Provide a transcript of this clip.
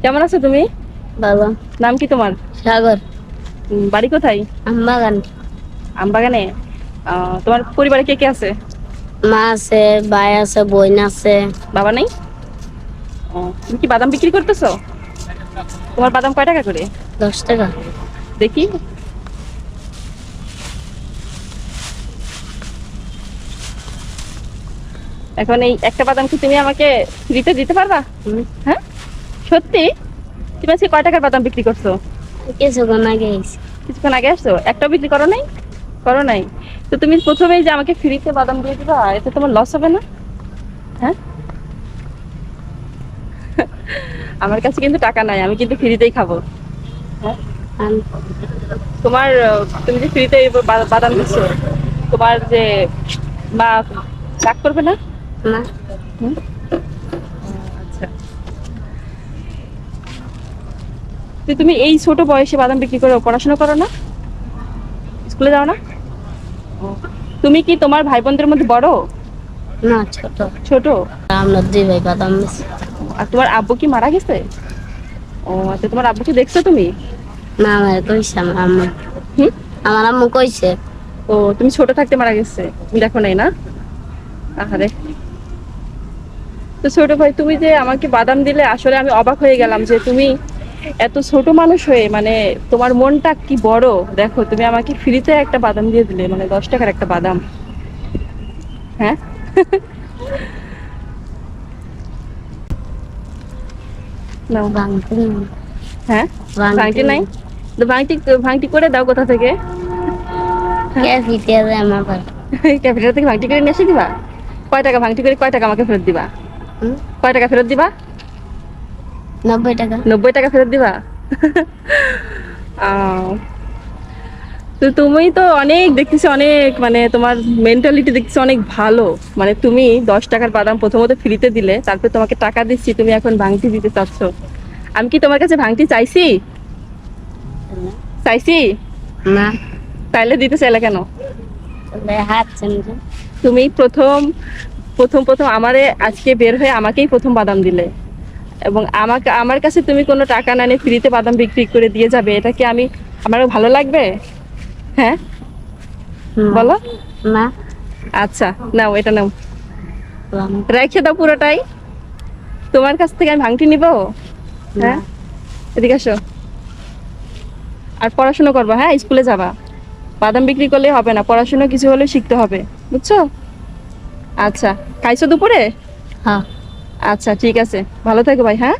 কেমন আছো তুমি? বাবা নাম কি তোমার? সাগর বাড়ি কোথায়? আমবাগান। আমবাগানে। তোমার পরিবারে কে কে আছে? মা আছে, ভাই আছে, বোন আছে। বাবা নেই? তুমি কি বাদাম বিক্রি করতেছো? তোমার বাদাম কয় টাকা করে? 10 টাকা। দেখি। এখন এই একটা বাদাম কি তুমি আমাকে ফ্রিতে দিতে পারবা? হ্যাঁ, সত্যি? তুমি আজকে কয় টাকার বাদাম বিক্রি করছো? কিছুক্ষণ আগে এসেছি। কিছুক্ষণ আগে আসছো, একটাও বিক্রি করো নাই? করো নাই? তো তুমি প্রথমেই যে আমাকে ফ্রিতে বাদাম দিয়ে দিবা, এতে তোমার লস হবে না? হ্যাঁ, আমার কাছে কিন্তু টাকা নাই, আমি কিন্তু ফ্রিতেই খাবো। হ্যাঁ, তোমার তুমি যে ফ্রিতে বাদাম দিচ্ছ, তোমার যে মা রাগ করবে না? না হুম? আচ্ছা, তো তুমি এই ছোট বয়সে বাদাম বিক্রি করে পড়াশোনা করো না? স্কুলে যাও না? ও, তুমি কি তোমার ভাই বোনদের মধ্যে বড়? না, ছোট। ছোট? আমরা 2 ভাই বাদাম বেশি। আর তোমার আব্বু কি মারা গেছে? ও আচ্ছা, তোমার আব্বুকে দেখছো তুমি? না, আমার কইছে আমার আম্মু। হুম? আমার আম্মু কইছে। ও, তুমি ছোট থাকতে মারা গেছে, তুমি দেখো নাই না? আহারে। তো ছোট ভাই, তুমি যে আমাকে বাদাম দিলে, আসলে আমি অবাক হয়ে গেলাম যে তুমি এত ছোট মানুষ হয়ে, মানে তোমার মনটা কি বড়। দেখো, তুমি আমাকে ফ্রিতে একটা বাদাম দিয়ে দিলে, মানে 10 টাকার একটা বাদাম। হ্যাঁ। নাও। ভাঙতি হ্যাঁ, ভাঙটি নাই? তো ভাঙটি ভাঙটি করে দাও কোথা থেকে? কে ফিতে দেয় আমার বাড়ি। ক্যাপিটাল থেকে ভাঙটি করে নিয়ে এসে দিবা? কয় টাকা ভাঙটি করে, কয় টাকা আমাকে ফেরত দিবা? কয় টাকা ফেরত দিবা? 90 টাকা। 90 টাকা ফেরত দিবা? আহ, তো তুমি তো অনেক দেখতেছি, অনেক মানে তোমার মেন্টালিটি দেখতেছি অনেক ভালো। মানে তুমি 10 টাকার বাদাম প্রথমত ফ্রিতে দিলে, তারপর তোমাকে টাকা দিচ্ছি, তুমি এখন ভাঙতি দিতে চাচ্ছ। আমি কি তোমার কাছে ভাঙতি চাইছি? চাইছি? না, তাইলে দিতে চাইলে কেন? হাত চেঞ্জ। তুমি প্রথম প্রথম প্রথম আমারে আজকে বের হয়ে আমাকেই প্রথম বাদাম দিলে, এবং আমাকে, আমার কাছে তুমি কোনো টাকা না নিয়ে ফ্রিতে বাদাম বিক্রি করে দিয়ে যাবে, এটা কি আমারও ভালো লাগবে? হ্যাঁ, বলো। না, আচ্ছা, নাও, এটা নাও, রেখে দাও পুরোটাই। তোমার কাছ থেকে আমি ভাঙটি নিব? হ্যাঁ, এদিকে আসো। আর পড়াশোনা করবা, হ্যাঁ, স্কুলে যাবা। বাদাম বিক্রি করলে হবে না, পড়াশোনা কিছু হলেও শিখতে হবে, বুঝছো? আচ্ছা, খাইছো দুপুরে? হ্যাঁ। আচ্ছা, ঠিক আছে, ভালো থাকো ভাই। হ্যাঁ।